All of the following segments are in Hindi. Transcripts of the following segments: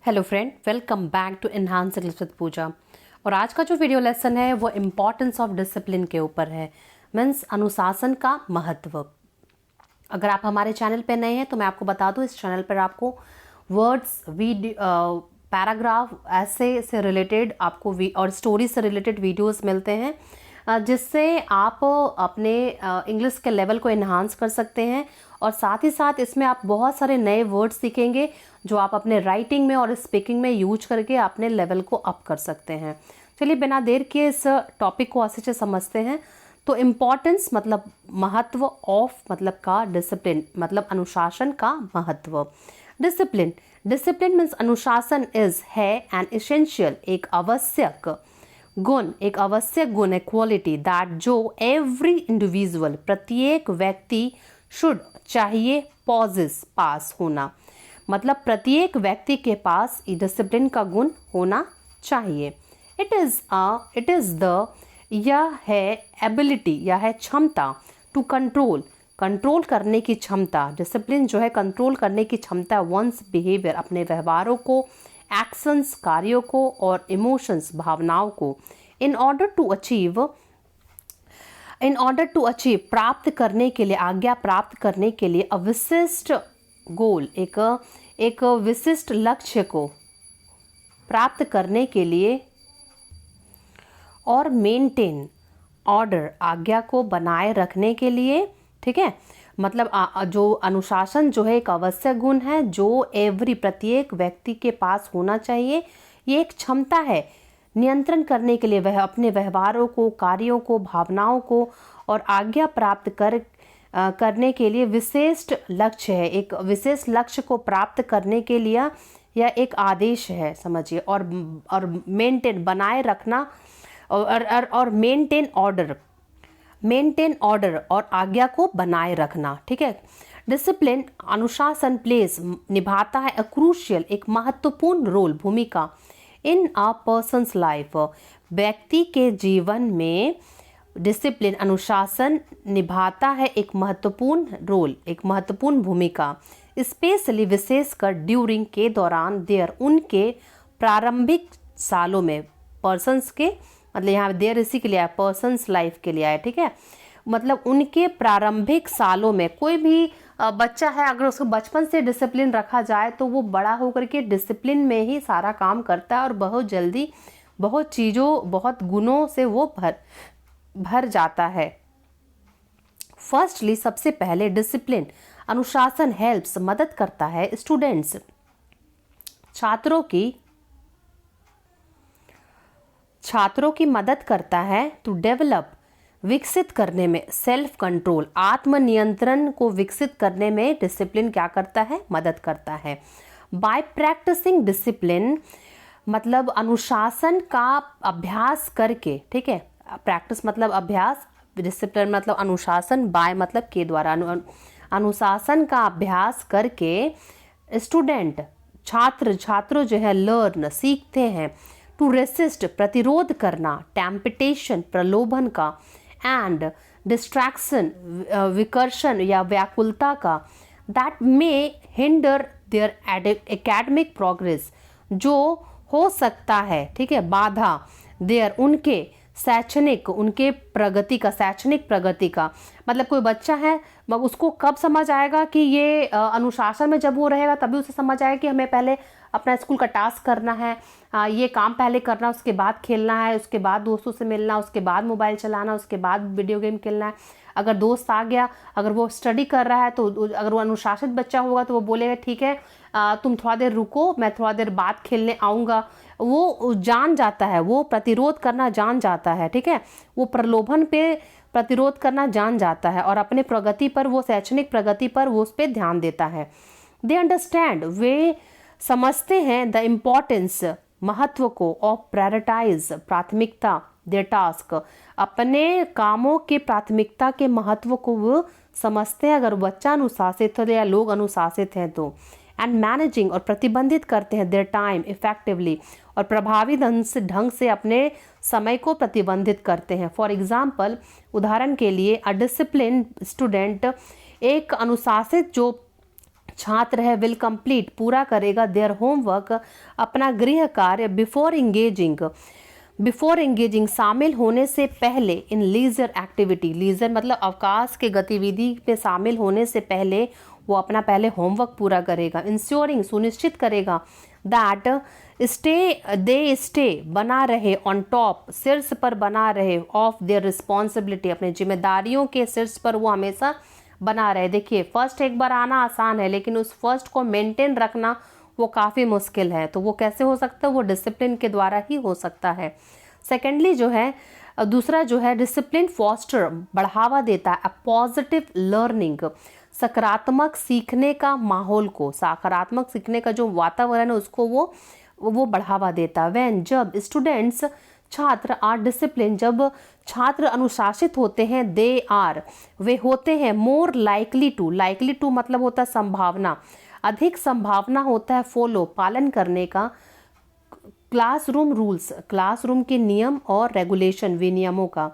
Hello friend, welcome back to enhance English with Pooja. और आज का जो वीडियो लेसन है वो इम्पोर्टेंस ऑफ डिसिप्लिन के ऊपर है, मीन्स अनुशासन का महत्व। अगर आप हमारे चैनल पे नए हैं तो मैं आपको बता दूं, इस चैनल पर आपको वर्ड्स, वीडियो, पैराग्राफ, ऐसे से रिलेटेड आपको और स्टोरी से रिलेटेड वीडियोस मिलते हैं, जिससे आप अपने इंग्लिश के लेवल को इन्हांस कर सकते हैं। और साथ ही साथ इसमें आप बहुत सारे नए वर्ड्स सीखेंगे जो आप अपने राइटिंग में और स्पीकिंग में यूज करके अपने लेवल को अप कर सकते हैं। चलिए बिना देर के इस टॉपिक को अच्छे से समझते हैं। तो इम्पॉर्टेंस मतलब महत्व, ऑफ मतलब का, डिसिप्लिन मतलब अनुशासन का महत्व। डिसिप्लिन डिसिप्लिन मीन्स अनुशासन है एन एसेंशियल, एक आवश्यक गुण, एक आवश्यक गुण है, क्वालिटी दैट जो एवरी इंडिविजुअल, प्रत्येक व्यक्ति शुड चाहिए, पॉजेस पास होना, मतलब प्रत्येक व्यक्ति के पास डिसिप्लिन का गुण होना चाहिए। इट इज द, यह है एबिलिटी, यह है क्षमता, टू कंट्रोल, कंट्रोल करने की क्षमता। डिसिप्लिन जो है कंट्रोल करने की क्षमता, वंस बिहेवियर, अपने व्यवहारों को, एक्शंस कार्यों को, और इमोशंस भावनाओं को, इन ऑर्डर टू अचीव प्राप्त करने के लिए, आज्ञा प्राप्त करने के लिए, अ विशिष्ट गोल, एक विशिष्ट लक्ष्य को प्राप्त करने के लिए, और मेंटेन ऑर्डर, आज्ञा को बनाए रखने के लिए। ठीक है, मतलब जो अनुशासन जो है एक आवश्यक गुण है जो प्रत्येक व्यक्ति के पास होना चाहिए। ये एक क्षमता है नियंत्रण करने के लिए, वह अपने व्यवहारों को, कार्यों को, भावनाओं को, और आज्ञा प्राप्त करने के लिए विशेष लक्ष्य है, एक विशेष लक्ष्य को प्राप्त करने के लिए यह एक आदेश है, समझिए। और मेंटेन, बनाए रखना, और मेंटेन ऑर्डर और आज्ञा को बनाए रखना। ठीक है, डिसिप्लिन अनुशासन प्लेस निभाता है अ क्रूशियल, एक महत्वपूर्ण रोल, भूमिका, इन अ पर्सन्स लाइफ, व्यक्ति के जीवन में डिसिप्लिन अनुशासन निभाता है एक महत्वपूर्ण रोल, एक महत्वपूर्ण भूमिका, स्पेशली विशेषकर ड्यूरिंग के दौरान, देयर उनके प्रारंभिक सालों में, पर्सन्स के मतलब यहाँ देयर इसी के लिए आया, पर्सन्स लाइफ के लिए आया। ठीक है, मतलब उनके प्रारंभिक सालों में, कोई भी बच्चा है अगर उसको बचपन से डिसिप्लिन रखा जाए तो वो बड़ा होकर के डिसिप्लिन में ही सारा काम करता है, और बहुत जल्दी बहुत चीज़ों, बहुत गुणों से वो भर जाता है। फर्स्टली, सबसे पहले डिसिप्लिन अनुशासन हेल्प्स, मदद करता है, स्टूडेंट्स, छात्रों की मदद करता है, टू डेवलप, विकसित करने में, सेल्फ कंट्रोल, आत्मनियंत्रण को विकसित करने में डिसिप्लिन क्या करता है, मदद करता है। बाय प्रैक्टिसिंग डिसिप्लिन मतलब अनुशासन का अभ्यास करके। ठीक है, प्रैक्टिस मतलब अभ्यास, डिसिप्लिन मतलब अनुशासन, बाय मतलब के द्वारा, अनुशासन का अभ्यास करके स्टूडेंट, छात्र जो है लर्न, सीखते हैं, टू रेसिस्ट प्रतिरोध करना, टेम्पटेशन प्रलोभन का, एंड डिस्ट्रैक्शन विकर्षण या व्याकुलता का, that may hinder their academic progress, जो हो सकता है, ठीक है, बाधा, देयर उनके शैक्षणिक, उनके प्रगति का, शैक्षणिक प्रगति का, मतलब कोई बच्चा है उसको कब समझ आएगा कि ये अनुशासन में जब वो रहेगा तभी उसे समझ आएगा कि हमें पहले अपना स्कूल का टास्क करना है, ये काम पहले करना, उसके बाद खेलना है, उसके बाद दोस्तों से मिलना, उसके बाद मोबाइल चलाना, उसके बाद वीडियो गेम खेलना है। अगर दोस्त आ गया, अगर वो स्टडी कर रहा है तो अगर वो अनुशासित बच्चा होगा तो वो बोलेगा ठीक है तुम थोड़ा देर रुको, मैं थोड़ा देर बाद खेलने आऊँगा। वो जान जाता है, वो प्रतिरोध करना जान जाता है। ठीक है, वो प्रलोभन पे प्रतिरोध करना जान जाता है, और अपने प्रगति पर, वो शैक्षणिक प्रगति पर वो उस पर ध्यान देता है। दे अंडरस्टैंड, वे समझते हैं, द इम्पोर्टेंस महत्व को, ऑफ प्रायोरिटाइज प्राथमिकता, देयर टास्क अपने कामों के प्राथमिकता के महत्व को वो समझते हैं, अगर बच्चा अनुशासित है या लोग अनुशासित हैं तो, एंड मैनेजिंग और प्रतिबंधित करते हैं, देयर टाइम इफेक्टिवली और प्रभावी ढंग से अपने समय को प्रतिबंधित करते हैं। फॉर एग्जाम्पल, उदाहरण के लिए, अ डिसिप्लिन स्टूडेंट, एक अनुशासित जो छात्र है विल कंप्लीट, पूरा करेगा देयर होमवर्क, अपना गृह कार्य, बिफोर एंगेजिंग शामिल होने से पहले, इन लीजर एक्टिविटी, लीजर मतलब अवकाश के गतिविधि में शामिल होने से पहले वो अपना पहले होमवर्क पूरा करेगा। इंश्योरिंग सुनिश्चित करेगा, दैट स्टे बना रहे, ऑन टॉप शीर्ष पर बना रहे, ऑफ देयर रिस्पॉन्सिबिलिटी अपने जिम्मेदारियों के शीर्ष पर वो हमेशा बना रहे। देखिए फर्स्ट एक बार आना आसान है, लेकिन उस फर्स्ट को मेंटेन रखना वो काफ़ी मुश्किल है। तो वो कैसे हो सकता है, वो डिसिप्लिन के द्वारा ही हो सकता है। सेकेंडली जो है, दूसरा जो है डिसिप्लिन फॉस्टर बढ़ावा देता है, पॉजिटिव लर्निंग सकारात्मक सीखने का माहौल को, सकारात्मक सीखने का जो वातावरण है उसको वो बढ़ावा देता है। व्हेन जब स्टूडेंट्स छात्र आर डिसिप्लिन, जब छात्र अनुशासित होते हैं, दे आर वे होते हैं मोर लाइकली टू मतलब होता है संभावना, अधिक संभावना होता है फॉलो पालन करने का, क्लासरूम रूल्स क्लासरूम के नियम और रेगुलेशन विनियमों का।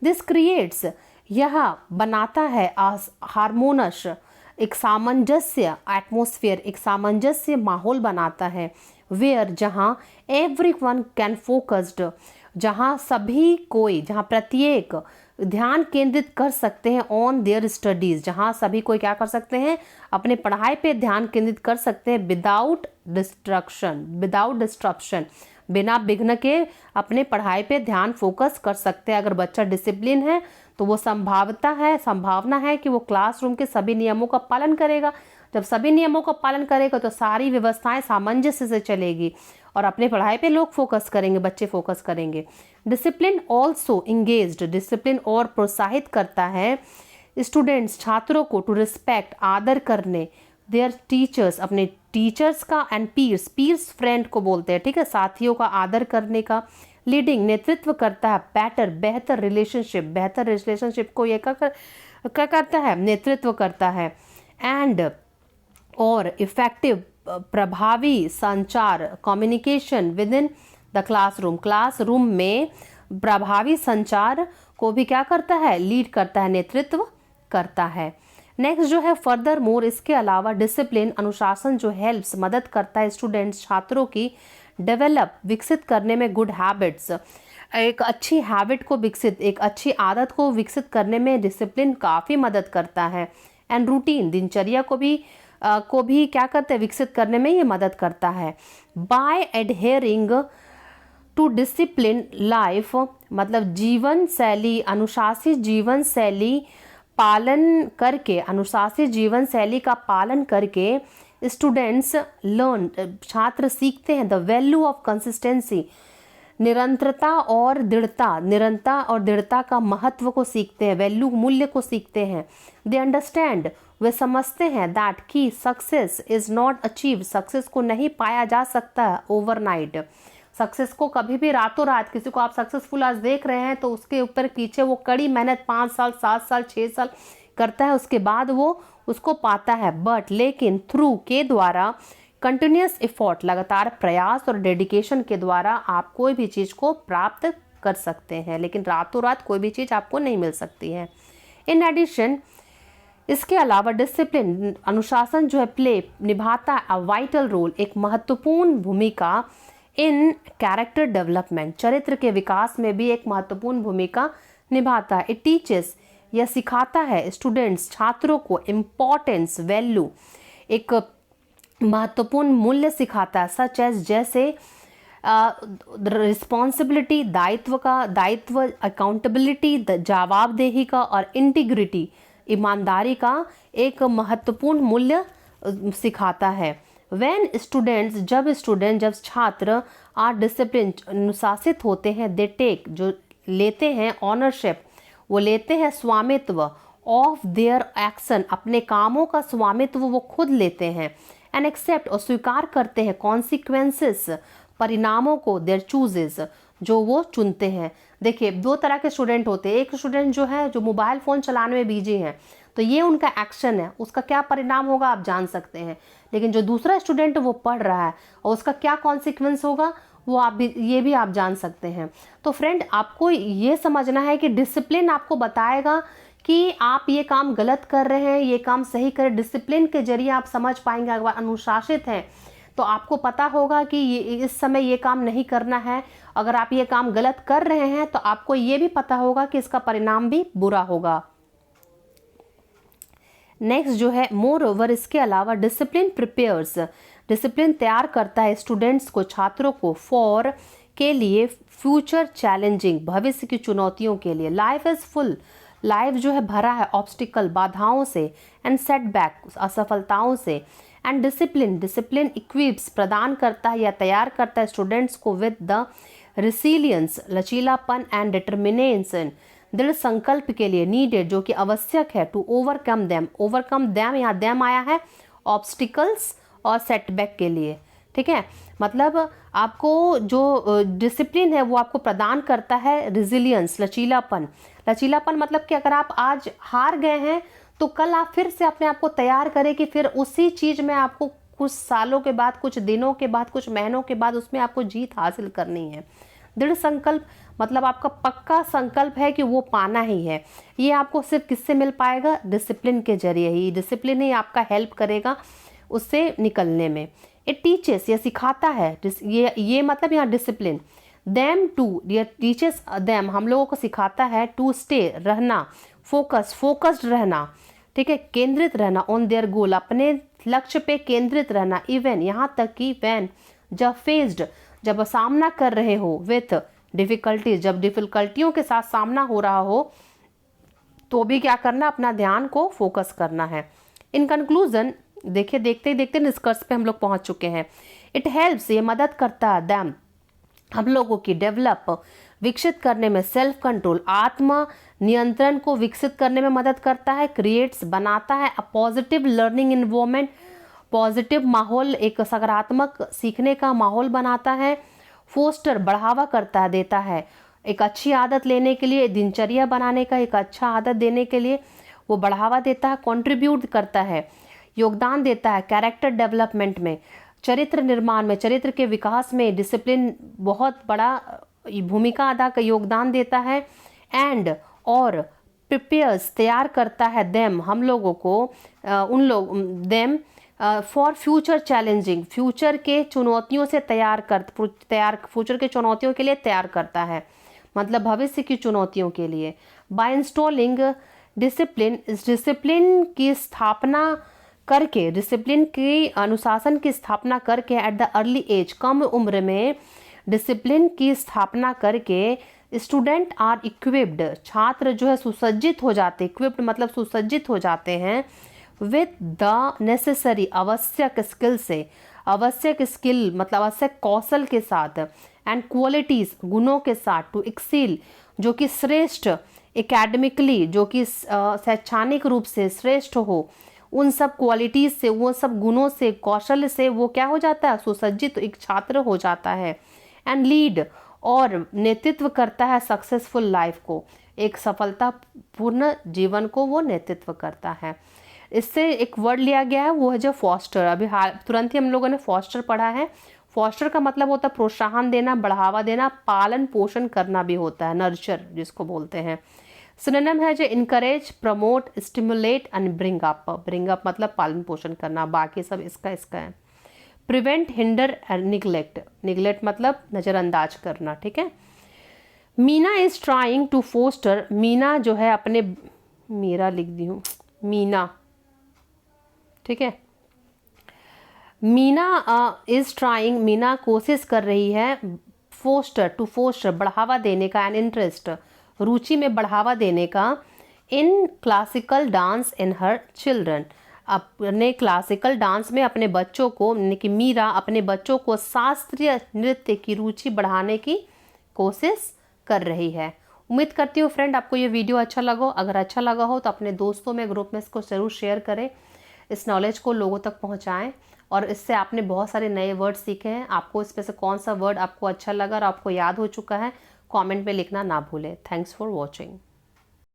दिस क्रिएट्स यह बनाता है हार्मोनस एक सामंजस्य एटमॉस्फेयर, एक सामंजस्य माहौल बनाता है, वेयर जहाँ एवरीवन कैन फोकस्ड, जहाँ सभी कोई, जहाँ प्रत्येक ध्यान केंद्रित कर सकते हैं ऑन देयर स्टडीज, जहाँ सभी कोई क्या कर सकते हैं अपने पढ़ाई पे ध्यान केंद्रित कर सकते हैं, विदाउट डिस्ट्रप्शन बिना विघ्न के अपने पढ़ाई पे ध्यान फोकस कर सकते हैं। अगर बच्चा डिसिप्लिन है तो वो संभावना है कि वो क्लासरूम के सभी नियमों का पालन करेगा। जब सभी नियमों का पालन करेगा तो सारी व्यवस्थाएं सामंजस्य से चलेगी और अपने पढ़ाई पे लोग फोकस करेंगे, बच्चे फोकस करेंगे। डिसिप्लिन ऑल्सो इंगेज्ड, डिसिप्लिन और प्रोत्साहित करता है स्टूडेंट्स छात्रों को टू रिस्पेक्ट आदर करने, देयर टीचर्स अपने टीचर्स का, एंड पीर्स फ्रेंड को बोलते हैं, ठीक है, साथियों का आदर करने का। लीडिंग नेतृत्व करता है, बेहतर रिलेशनशिप को ये क्या करता है, नेतृत्व करता है। एंड और इफेक्टिव प्रभावी संचार communication with in the classroom में प्रभावी संचार को भी क्या करता है, लीड करता है, नेतृत्व करता है। नेक्स्ट जो है फर्दर मोर, इसके अलावा डिसिप्लिन अनुशासन जो हेल्प्स मदद करता है स्टूडेंट्स छात्रों की डेवलप विकसित करने में गुड हैबिट्स, एक अच्छी हैबिट को विकसित, एक अच्छी आदत को विकसित करने में डिसिप्लिन काफ़ी मदद करता है। एंड रूटीन दिनचर्या को भी क्या करते हैं, विकसित करने में ये मदद करता है। By adhering to discipline life मतलब जीवन शैली, अनुशासित जीवन शैली पालन करके, अनुशासित जीवन शैली का पालन करके स्टूडेंट्स लर्न, छात्र सीखते हैं द वैल्यू ऑफ कंसिस्टेंसी, निरंतरता और दृढ़ता का महत्व को सीखते हैं, वैल्यू मूल्य को सीखते हैं। दे अंडरस्टैंड वे समझते हैं दैट की success is not achieve, success को नहीं पाया जा सकता ओवरनाइट, सक्सेस को कभी भी रातों रात, किसी को आप सक्सेसफुल आज देख रहे हैं तो उसके ऊपर पीछे वो कड़ी मेहनत 5 साल 7 साल 6 साल करता है, उसके बाद वो उसको पाता है। बट लेकिन थ्रू के द्वारा, कंटिन्यूस एफर्ट लगातार प्रयास और डेडिकेशन के द्वारा आप कोई भी चीज़ को प्राप्त कर सकते हैं, लेकिन रातों रात कोई भी चीज़ आपको नहीं मिल सकती है। इन एडिशन इसके अलावा डिसिप्लिन अनुशासन जो है प्ले निभाता है वाइटल रोल, एक महत्वपूर्ण भूमिका इन कैरेक्टर डेवलपमेंट, चरित्र के विकास में भी एक महत्वपूर्ण भूमिका निभाता है। इट टीचेस यह सिखाता है स्टूडेंट्स छात्रों को इम्पोर्टेंस वैल्यू, एक महत्वपूर्ण मूल्य सिखाता है, सच एज जैसे रिस्पॉन्सिबिलिटी दायित्व, अकाउंटेबिलिटी जवाबदेही का, और इंटीग्रिटी ईमानदारी का एक महत्वपूर्ण मूल्य सिखाता है। When students जब छात्र आर डिसिप्लिन अनुशासित होते हैं, दे टेक जो लेते हैं ऑनरशिप, वो लेते हैं स्वामित्व ऑफ देयर एक्शन, अपने कामों का स्वामित्व वो खुद लेते हैं। एंड एक्सेप्ट और स्वीकार करते हैं कॉन्सिक्वेंसेस परिणामों को, देयर चूजेस जो वो चुनते हैं। देखिए 2 तरह के स्टूडेंट होते हैं, एक स्टूडेंट जो है जो मोबाइल फ़ोन चलाने में बिजी हैं, तो ये उनका एक्शन है, उसका क्या परिणाम होगा आप जान सकते हैं। लेकिन जो दूसरा स्टूडेंट वो पढ़ रहा है और उसका क्या कॉन्सिक्वेंस होगा वो ये भी आप जान सकते हैं। तो फ्रेंड आपको ये समझना है कि डिसिप्लिन आपको बताएगा कि आप ये काम गलत कर रहे हैं, ये काम सही करें। डिसिप्लिन के जरिए आप समझ पाएंगे, अगर अनुशासित हैं तो आपको पता होगा कि इस समय ये काम नहीं करना है। अगर आप ये काम गलत कर रहे हैं तो आपको ये भी पता होगा कि इसका परिणाम भी बुरा होगा। नेक्स्ट जो है, मोर ओवर, इसके अलावा डिसिप्लिन प्रिपेयर्स, डिसिप्लिन तैयार करता है स्टूडेंट्स को, छात्रों को, फॉर के लिए, फ्यूचर चैलेंजिंग, भविष्य की चुनौतियों के लिए। लाइफ इज फुल, लाइफ जो है भरा है ऑब्स्टिकल, बाधाओं से, एंड सेटबैक, असफलताओं से। एंड डिसिप्लिन, डिसिप्लिन इक्विप्स, प्रदान करता है या तैयार करता है स्टूडेंट्स को विद द रिसिलियंस, लचीलापन, एंड डिटर्मिनेशन, दृढ़ संकल्प के लिए, नीडेड, जो कि आवश्यक है, to overcome them, overcome them, यहाँ देम आया है ऑब्स्टिकल्स और सेटबैक के लिए, ठीक है। मतलब आपको जो डिसिप्लिन है वो आपको प्रदान करता है रिजिलियंस, लचीलापन। लचीलापन मतलब कि अगर आप आज हार गए हैं तो कल आप फिर से अपने आप को तैयार करें कि फिर उसी चीज में आपको कुछ सालों के बाद, कुछ दिनों के बाद, कुछ महीनों के बाद उसमें आपको जीत हासिल करनी है। दृढ़ संकल्प मतलब आपका पक्का संकल्प है कि वो पाना ही है। ये आपको सिर्फ किससे मिल पाएगा? डिसिप्लिन के जरिए ही। डिसिप्लिन ही आपका हेल्प करेगा उससे निकलने में। इट टीचेस, ये सिखाता है, ये मतलब यहाँ डिसिप्लिन। देम टू, ये टीचेस देम, हम लोगों को सिखाता है, टू स्टे, रहना, फोकस, फोकस्ड रहना, ठीक है, केंद्रित रहना, ऑन देयर गोल, अपने लक्ष्य पे केंद्रित रहना। इवन, यहाँ तक कि व्हेन, जब फेस्ड, जब सामना कर रहे हो, विथ डिफिकल्टीज, जब डिफिकल्टियों के साथ सामना हो रहा हो तो भी क्या करना, अपना ध्यान को फोकस करना है। इन कंक्लूजन, देखिए देखते ही देखते निष्कर्ष पे हम लोग पहुंच चुके हैं। इट हेल्प्स, ये मदद करता है, दैम, हम लोगों की, डेवलप, विकसित करने में, सेल्फ कंट्रोल, आत्म नियंत्रण को विकसित करने में मदद करता है। क्रिएट्स, बनाता है, a positive learning environment, positive माहौल, एक सकारात्मक सीखने का माहौल बनाता है। फोस्टर, बढ़ावा करता है, देता है, एक अच्छी आदत लेने के लिए, दिनचर्या बनाने का एक अच्छा आदत देने के लिए वो बढ़ावा देता है। कंट्रीब्यूट करता है, योगदान देता है, कैरेक्टर डेवलपमेंट में, चरित्र निर्माण में, चरित्र के विकास में डिसिप्लिन बहुत बड़ा भूमिका अदा का योगदान देता है। एंड, और, प्रिपेयर्स, तैयार करता है, देम, हम लोगों को, उन लोग, them, for future challenging, future के चुनौतियों से फ्यूचर के चुनौतियों के लिए तैयार करता है, मतलब भविष्य की चुनौतियों के लिए। बाय इंस्टॉलिंग डिसिप्लिन, इस डिसिप्लिन की स्थापना करके, डिसिप्लिन की, अनुशासन की स्थापना करके, एट द अर्ली एज, कम उम्र में डिसिप्लिन की स्थापना करके, स्टूडेंट आर इक्विप्ड, छात्र जो है सुसज्जित हो जाते, इक्विप्ड मतलब सुसज्जित हो जाते हैं, विद द नेसेसरी, आवश्यक स्किल से, आवश्यक स्किल मतलब आवश्यक कौशल के साथ, एंड क्वालिटीज, गुणों के साथ, टू एक्सील, जो कि श्रेष्ठ, एकेडमिकली, जो कि शैक्षणिक रूप से श्रेष्ठ हो, उन सब क्वालिटीज से, वो सब गुणों से, कौशल से वो क्या हो जाता है, सुसज्जित एक छात्र हो जाता है। एंड लीड, और नेतृत्व करता है सक्सेसफुल लाइफ को, एक सफलतापूर्ण जीवन को वो नेतृत्व करता है। इससे एक वर्ड लिया गया है, वो है जो फॉस्टर। अभी तुरंत ही हम लोगों ने फॉस्टर पढ़ा है। फॉस्टर का मतलब होता है प्रोत्साहन देना, बढ़ावा देना, पालन पोषण करना भी होता है, नर्चर जिसको बोलते हैं। सिनोनिम है जो encourage, promote, stimulate and bring up. Bring up मतलब पालन पोषण करना, बाकी सब इसका है। Prevent, hinder and neglect, neglect मतलब नज़रअंदाज करना, ठीक है। Meena is trying to foster, Meena जो है अपने, मीरा लिख दी हूँ, मीना, ठीक है। मीना इज ट्राइंग, मीना कोशिश कर रही है, फोस्टर, टू फोस्टर, बढ़ावा देने का, एन इंटरेस्ट, रुचि में बढ़ावा देने का, in classical dance in her children, अपने क्लासिकल डांस में अपने बच्चों को, कि मीरा अपने बच्चों को शास्त्रीय नृत्य की रुचि बढ़ाने की कोशिश कर रही है। उम्मीद करती हूँ फ्रेंड आपको ये वीडियो अच्छा लगा। अगर अच्छा लगा हो तो अपने दोस्तों में, ग्रुप में इसको ज़रूर शेयर करें, इस नॉलेज को लोगों तक पहुँचाएँ। और इससे आपने बहुत सारे नए वर्ड सीखे हैं। आपको इसमें से कौन सा वर्ड आपको अच्छा लगा और आपको याद हो चुका है, कमेंट में लिखना ना भूलें। Thanks for watching.